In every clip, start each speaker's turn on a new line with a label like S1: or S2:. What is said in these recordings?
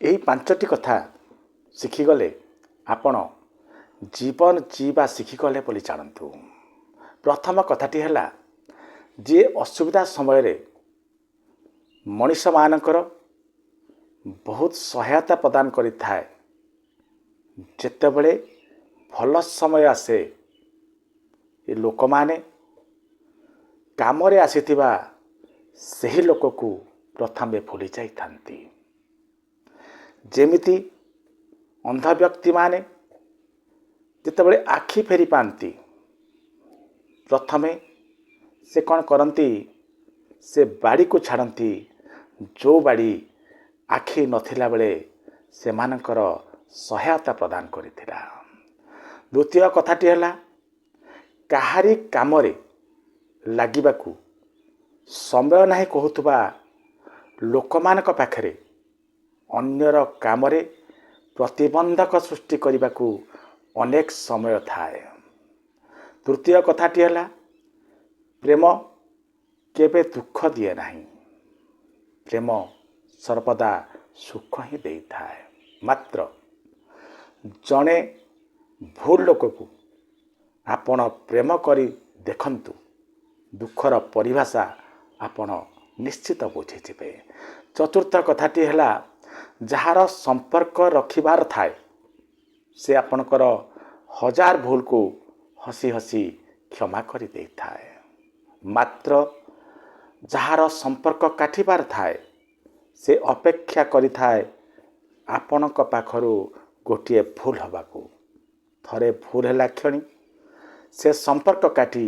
S1: ଏହି ପାଞ୍ଚଟି କଥା ଶିଖିଗଲେ ଆପଣ ଜୀବନ ଯିବା ଶିଖିଗଲେ ବୋଲି ଜାଣନ୍ତୁ। ପ୍ରଥମ କଥାଟି ହେଲା, ଯିଏ ଅସୁବିଧା ସମୟରେ ମଣିଷମାନଙ୍କର ବହୁତ ସହାୟତା ପ୍ରଦାନ କରିଥାଏ, ଯେତେବେଳେ ଭଲ ସମୟ ଆସେ ଏ ଲୋକମାନେ କାମରେ ଆସିଥିବା ସେହି ଲୋକକୁ ପ୍ରଥମେ ଭୁଲି ଯାଇଥାନ୍ତି। ଯେମିତି ଅନ୍ଧ ବ୍ୟକ୍ତିମାନେ ଯେତେବେଳେ ଆଖି ଫେରି ପାଆନ୍ତି, ପ୍ରଥମେ ସେ କ'ଣ କରନ୍ତି, ସେ ବାଡ଼ିକୁ ଛାଡ଼ନ୍ତି, ଯେଉଁ ବାଡ଼ି ଆଖି ନଥିଲା ବେଳେ ସେମାନଙ୍କର ସହାୟତା ପ୍ରଦାନ କରିଥିଲା। ଦ୍ୱିତୀୟ କଥାଟି ହେଲା, କାହାରି କାମରେ ଲାଗିବାକୁ ସମୟ ନାହିଁ କହୁଥିବା ଲୋକମାନଙ୍କ ପାଖରେ ଅନ୍ୟର କାମରେ ପ୍ରତିବନ୍ଧକ ସୃଷ୍ଟି କରିବାକୁ ଅନେକ ସମୟ ଥାଏ। ତୃତୀୟ କଥାଟି ହେଲା, ପ୍ରେମ କେବେ ଦୁଃଖ ଦିଏ ନାହିଁ, ପ୍ରେମ ସର୍ବଦା ସୁଖ ହିଁ ଦେଇଥାଏ। ମାତ୍ର ଜଣେ ଭୁଲ ଲୋକକୁ ଆପଣ ପ୍ରେମ କରି ଦେଖନ୍ତୁ, ଦୁଃଖର ପରିଭାଷା ଆପଣ ନିଶ୍ଚିତ ବୁଝିଯିବେ। ଚତୁର୍ଥ କଥାଟି ହେଲା, ଯାହାର ସମ୍ପର୍କ ରଖିବାର ଥାଏ ସେ ଆପଣଙ୍କର ହଜାର ଭୁଲକୁ ହସି ହସି କ୍ଷମା କରିଦେଇଥାଏ। ମାତ୍ର ଯାହାର ସମ୍ପର୍କ କାଟିବାର ଥାଏ ସେ ଅପେକ୍ଷା କରିଥାଏ ଆପଣଙ୍କ ପାଖରୁ ଗୋଟିଏ ଭୁଲ ହେବାକୁ। ଥରେ ଭୁଲ ହେଲା କ୍ଷଣି ସେ ସମ୍ପର୍କ କାଟି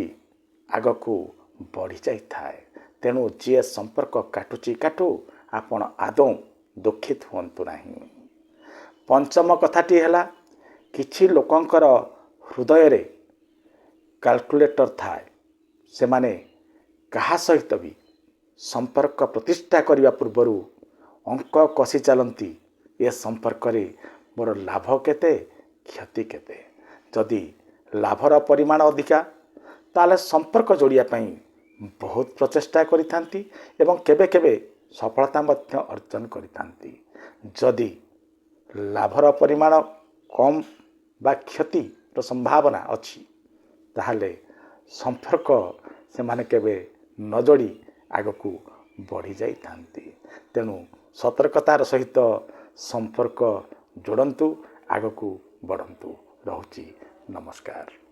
S1: ଆଗକୁ ବଢ଼ି ଯାଇଥାଏ। ତେଣୁ ଯିଏ ସମ୍ପର୍କ କାଟୁଛି କାଟୁ, ଆପଣ ଆଦୌ ଦୁଃଖିତ ହୁଅନ୍ତୁ ନାହିଁ। ପଞ୍ଚମ କଥାଟି ହେଲା, କିଛି ଲୋକଙ୍କର ହୃଦୟରେ କାଲକୁଲେଟର ଥାଏ। ସେମାନେ କାହା ସହିତ ବି ସମ୍ପର୍କ ପ୍ରତିଷ୍ଠା କରିବା ପୂର୍ବରୁ ଅଙ୍କ କଷି ଚାଲନ୍ତି, ଏ ସମ୍ପର୍କରେ ମୋର ଲାଭ କେତେ, କ୍ଷତି କେତେ। ଯଦି ଲାଭର ପରିମାଣ ଅଧିକା, ତାହେଲେ ସମ୍ପର୍କ ଯୋଡ଼ିବା ପାଇଁ ବହୁତ ପ୍ରଚେଷ୍ଟା କରିଥାନ୍ତି ଏବଂ କେବେ କେବେ ସଫଳତା ମଧ୍ୟ ଅର୍ଜନ କରିଥାନ୍ତି। ଯଦି ଲାଭର ପରିମାଣ କମ୍ ବା କ୍ଷତିର ସମ୍ଭାବନା ଅଛି, ତାହେଲେ ସମ୍ପର୍କ ସେମାନେ କେବେ ନ ଯୋଡ଼ି ଆଗକୁ ବଢ଼ି ଯାଇଥାନ୍ତି। ତେଣୁ ସତର୍କତାର ସହିତ ସମ୍ପର୍କ ଯୋଡ଼ନ୍ତୁ, ଆଗକୁ ବଢ଼ନ୍ତୁ। ରହୁଛି, ନମସ୍କାର।